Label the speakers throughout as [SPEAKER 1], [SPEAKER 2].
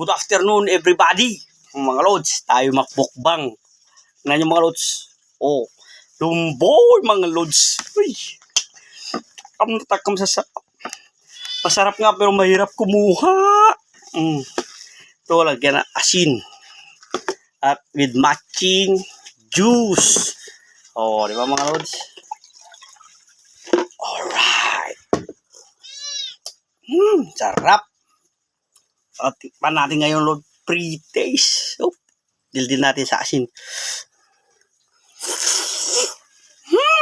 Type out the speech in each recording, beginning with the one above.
[SPEAKER 1] Good afternoon everybody. Mga lods, tayo makbukbang. Na yung mga lods. Oh, lumboy mga lods. Uy. Takam sa sarap. Masarap nga pero mahirap kumuha. Ito lagyan na asin. At with matching juice. Oh, di ba mga lods? Alright. Sarap. At tikman natin ngayon load pre-taste. Oh, dildil natin sa asin.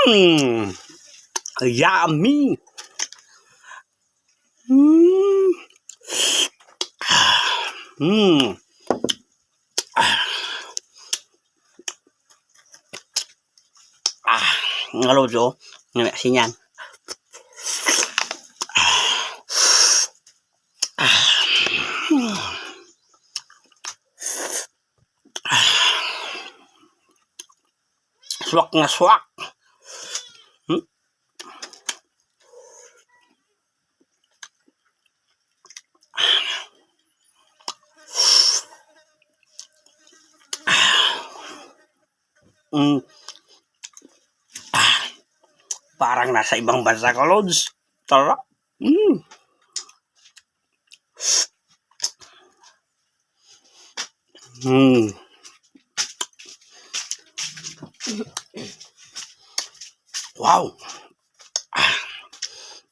[SPEAKER 1] Yummy. Nga lods oh. Nga asin yan. Swak na swak. Parang nasa ibang bansa ka, lods. Tara. Wow.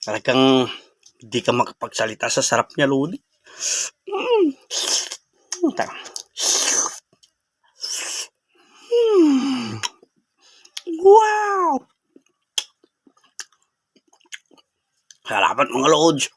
[SPEAKER 1] Talagang hindi ka makapagsalita sa sarap niya, lodi. Wow. Salamat mga lods.